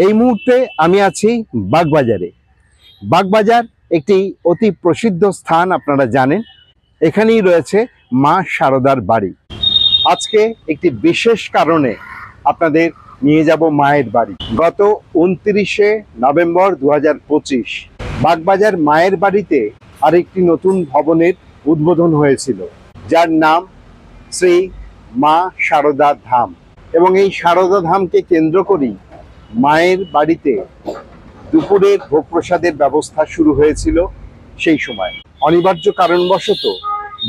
এই মুহূর্তে আমি আছি বাগবাজারে। বাগবাজার একটি অতি প্রসিদ্ধ স্থান, আপনারা জানেন। এখানেই রয়েছে মা শারদার বাড়ি। আজকে একটি বিশেষ কারণে আপনাদের নিয়ে যাব মায়ের বাড়ি। গত 29শে নভেম্বর 2025 বাগবাজার মায়ের বাড়িতে আরেকটি নতুন ভবনের উদ্বোধন হয়েছিল, যার নাম শ্রী মা শারদা ধাম। এবং এই শারদা ধামকে কেন্দ্র করেই মায়ের বাড়িতে দুপুরের ভোগ প্রসাদের ব্যবস্থা শুরু হয়েছিল। সেই সময় অনিবার্য কারণবশত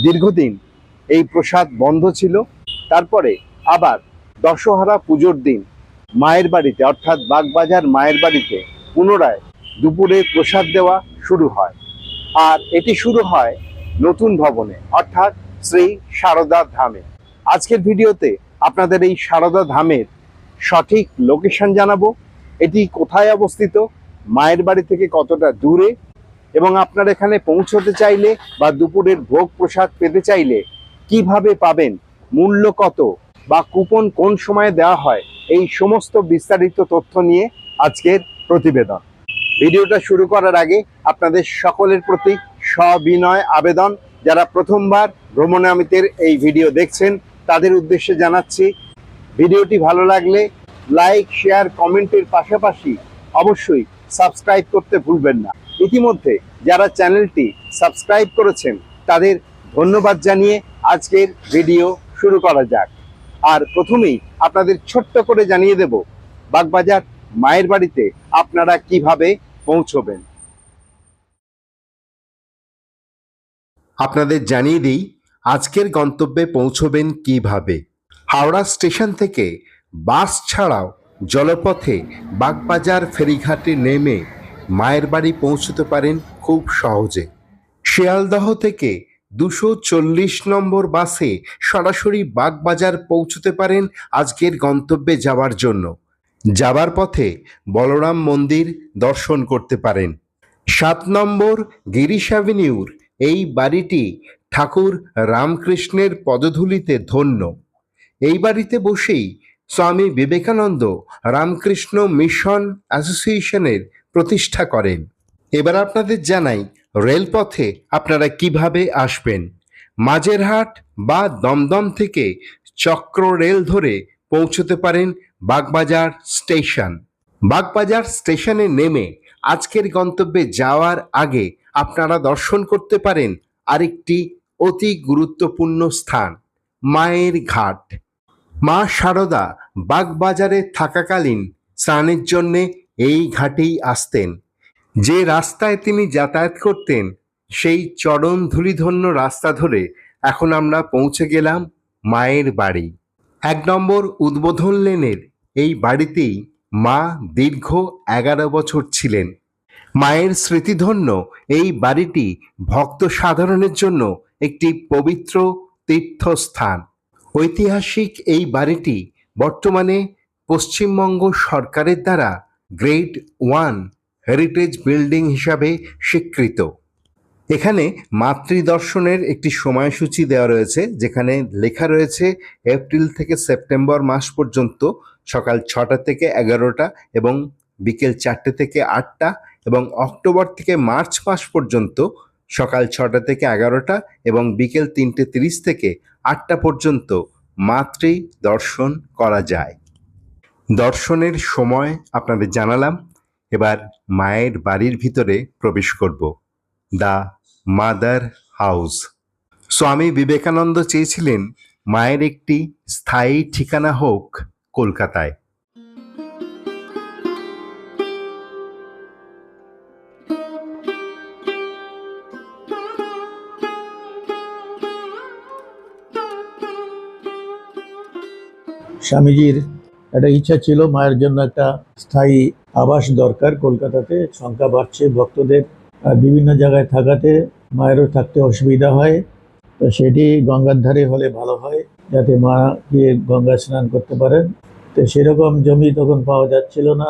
দীর্ঘদিন এই প্রসাদ বন্ধ ছিল। তারপরে আবার দশহরা পুজোর দিন মায়ের বাড়িতে, অর্থাৎ বাগবাজার মায়ের বাড়িতে পুনরায় দুপুরে প্রসাদ দেওয়া শুরু হয়। আর এটি শুরু হয় নতুন ভবনে, অর্থাৎ শ্রী শারদা ধামে। আজকের ভিডিওতে আপনাদের এই শারদা ধামের সঠিক লোকেশন জানাবো, এটি কোথায় অবস্থিত, মায়ের বাড়ি থেকে কতটা দূরে, এবং আপনারা এখানে পৌঁছতে চাইলে বা দুপুরের ভোগ প্রসাদ পেতে চাইলে কিভাবে পাবেন, মূল্য কত বা কুপন কোন সময়ে দেওয়া হয়, এই সমস্ত বিস্তারিত তথ্য নিয়ে আজকের প্রতিবেদন। ভিডিওটা শুরু করার আগে আপনাদের সকলের প্রতি সবিনয় আবেদন, যারা প্রথমবার ভ্রমণামিতের এই ভিডিও দেখছেন তাদের উদ্দেশ্যে জানাচ্ছি, ভিডিওটি ভালো লাগলে লাইক, শেয়ার, কমেন্টের পাশাপাশি অবশ্যই সাবস্ক্রাইব করতে ভুলবেন না। ইতিমধ্যে যারা চ্যানেলটি সাবস্ক্রাইব করেছেন তাদের ধন্যবাদ জানিয়ে আজকের ভিডিও শুরু করা যাক। আর প্রথমেই আপনাদের ছোট্ট করে জানিয়ে দেব বাগবাজার মায়ের বাড়িতে আপনারা কিভাবে পৌঁছবেন। আপনাদের জানিয়ে দিই আজকের গন্তব্যে পৌঁছবেন কিভাবে। হাওড়া স্টেশন থেকে বাস ছাড়াও জলপথে বাগবাজার ফেরিঘাটে নেমে মায়ের বাড়ি পৌঁছতে পারেন খুব সহজে। শিয়ালদহ থেকে 240 নম্বর বাসে সরাসরি বাগবাজার পৌঁছতে পারেন আজকের গন্তব্যে যাওয়ার জন্য। যাবার পথে বলরাম মন্দির দর্শন করতে পারেন। 7 নম্বর গিরিশ অ্যাভিনিউর এই বাড়িটি ঠাকুর রামকৃষ্ণের পদধূলিতে ধন্য। এই বাড়িতে বসেই স্বামী বিবেকানন্দ রামকৃষ্ণ মিশন অ্যাসোসিয়েশনের প্রতিষ্ঠা করেন। এবার আপনাদের জানাই রেলপথে আপনারা কিভাবে আসবেন। মাঝেরহাট বা দমদম থেকে চক্র রেল ধরে পৌঁছতে পারেন বাগবাজার স্টেশন। বাগবাজার স্টেশনে নেমে আজকের গন্তব্যে যাওয়ার আগে আপনারা দর্শন করতে পারেন আরেকটি অতি গুরুত্বপূর্ণ স্থান, মায়ের ঘাট। মা শারদা বাগবাজারে থাকাকালীন স্নানের জন্যে এই ঘাটেই আসতেন। যে রাস্তায় তিনি যাতায়াত করতেন সেই চরণ ধূলিধন্য রাস্তা ধরে এখন আমরা পৌঁছে গেলাম মায়ের বাড়ি। 1 নম্বর উদ্বোধন লেনের এই বাড়িতেই মা দীর্ঘ 11 বছর ছিলেন। মায়ের স্মৃতিধন্য এই বাড়িটি ভক্ত সাধারণের জন্য একটি পবিত্র তীর্থস্থান। ঐতিহাসিক এই বাড়িটি বর্তমানে পশ্চিমবঙ্গ সরকারের দ্বারা গ্রেড 1 হেরিটেজ বিল্ডিং হিসাবে স্বীকৃত। এখানে মাতৃদর্শনের একটি সময়সূচি দেওয়া রয়েছে, যেখানে লেখা রয়েছে এপ্রিল থেকে সেপ্টেম্বর মাস পর্যন্ত সকাল 6টা থেকে 11টা এবং বিকেল 4টে থেকে 8টা, এবং অক্টোবর থেকে মার্চ মাস পর্যন্ত সকাল 6টা থেকে 11টা এবং বিকেল 3:30 থেকে 8টা পর্যন্ত মাতৃ দর্শন করা যায়। দর্শনের সময় আপনাদের জানালাম। এবার মায়ের বাড়ির ভিতরে প্রবেশ করব। The mother house. Swami Vivekananda চেয়েছিলেন মায়ের একটি স্থায়ী ঠিকানা হোক কলকাতায়। স্বামীজির একটা ইচ্ছা ছিল মায়ের জন্য একটা স্থায়ী আবাস দরকার। কলকাতাতে সংখ্যা বাড়ছে ভক্তদের, আর বিভিন্ন জায়গায় থাকাতে মায়েরও থাকতে অসুবিধা হয়। তো সেটি গঙ্গার ধারে হলে ভালো হয়, যাতে মা গিয়ে গঙ্গা স্নান করতে পারেন। তো সেরকম জমি তখন পাওয়া যাচ্ছিল না,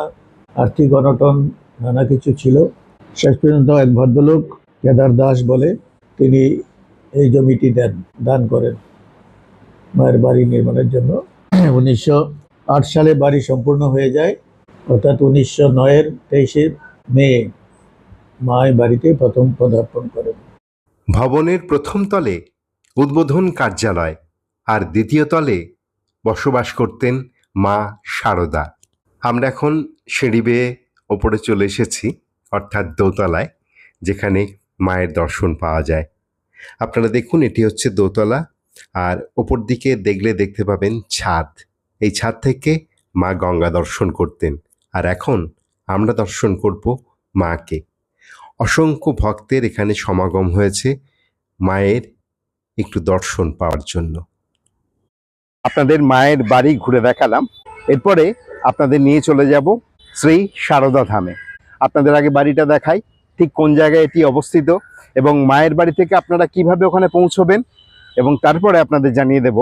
আর্থিক অনটন নানা কিছু ছিল। শেষ পর্যন্ত এক ভদ্রলোক কেদার দাস বলে, তিনি এই জমিটি দান করেন মায়ের বাড়ি নির্মাণের জন্য। 1908 সালে বাড়ি সম্পূর্ণ হয়ে যায় অর্থাৎ 1909-এর 23শে মে মা এই বাড়িতে প্রথম পদার্পণ করেন। ভবনের প্রথম তলে উদ্বোধন কার্যালয় আর দ্বিতীয় তলে বসবাস করতেন মা শারদা। আমরা এখন সিঁড়ি বেয়ে ওপরে চলে এসেছি, অর্থাৎ দোতলায়, যেখানে মায়ের দর্শন পাওয়া যায়। আপনারা দেখুন, এটি হচ্ছে দোতলা, আর ওপর দিকে দেখলে দেখতে পাবেন ছাদ। এই ছাদ থেকে মা গঙ্গা দর্শন করতেন, আর এখন আমরা দর্শন করব মাকে। অসংখ্য ভক্তের এখানে সমাগম হয়েছে মায়ের একটু দর্শন পাওয়ার জন্য। আপনাদের মায়ের বাড়ি ঘুরে দেখালাম, এরপরে আপনাদের নিয়ে চলে যাব শ্রী শারদা ধামে। আপনাদের আগে বাড়িটা দেখাই, ঠিক কোন জায়গায় এটি অবস্থিত এবং মায়ের বাড়ি থেকে আপনারা কিভাবে ওখানে পৌঁছবেন, এবং তারপরে আপনাদের জানিয়ে দেব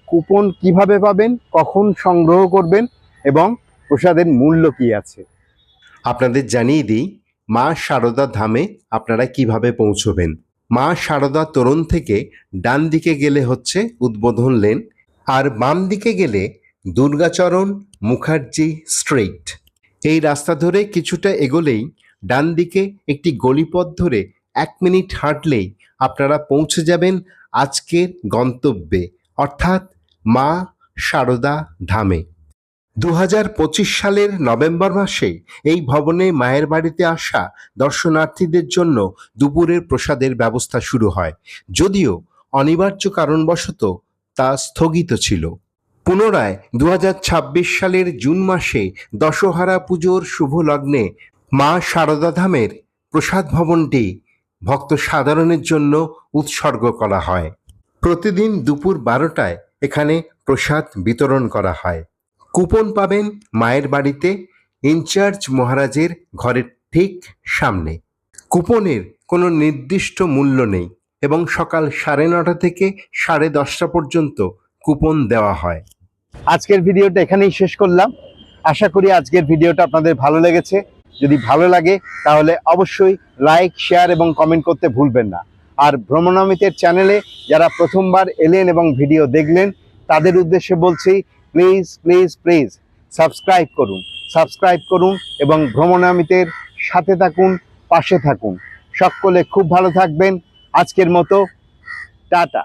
কুপন কিভাবে পাবেন, কখন সংগ্রহ করবেন এবং প্রসাদের মূল্য কি আছে। আপনাদের জানিয়ে দিই মা শারদা ধামে আপনারা কিভাবে পৌঁছবেন। মা শারদা তোরণ থেকে ডান দিকে গেলে হচ্ছে উদ্বোধন লেন, আর বাম দিকে গেলে দুর্গাচরণ মুখার্জি স্ট্রিট। এই রাস্তা ধরে কিছুটা এগোলেই ডান দিকে একটি গলিপথ ধরে 1 মিনিট হাঁটলেই আপনারা পৌঁছে যাবেন আজকের গন্তব্যে, অর্থাৎ মা শারদা ধামে। 2025 সালের নভেম্বর মাসে এই ভবনে মায়ের বাড়িতে আসা দর্শনার্থীদের জন্য দুপুরের প্রসাদের ব্যবস্থা শুরু হয়, যদিও অনিবার্য কারণবশত তা স্থগিত ছিল। পুনরায় 2026 সালের জুন মাসে দশহরা পুজোর শুভ লগ্নে মা শারদা ধামের প্রসাদ ভবনটি ভক্ত সাধারণের জন্য উৎসর্গ করা হয়। প্রতিদিন দুপুর 12টায় এখানে প্রসাদ বিতরণ করা হয়। কুপন পাবেন মায়ের বাড়িতে ইনচার্জ মহারাজের ঘরের ঠিক সামনে। কুপনের কোনো নির্দিষ্ট মূল্য নেই এবং সকাল 9:30 থেকে 10:30 পর্যন্ত কুপন দেওয়া হয়। আজকের ভিডিওটা এখানেই শেষ করলাম। আশা করি আজকের ভিডিওটা আপনাদের ভালো লেগেছে। যদি ভালো লাগে তাহলে অবশ্যই লাইক, শেয়ার এবং কমেন্ট করতে ভুলবেন না। আর ভ্রমণামিতের চ্যানেলে যারা প্রথমবার এলেন এবং ভিডিও দেখলেন, তাদের উদ্দেশ্যে বলছি, প্লিজ প্লিজ প্লিজ সাবস্ক্রাইব করুন এবং ভ্রমণামিতের সাথে থাকুন, পাশে থাকুন। সকলে খুব ভালো থাকবেন। আজকের মতো টাটা।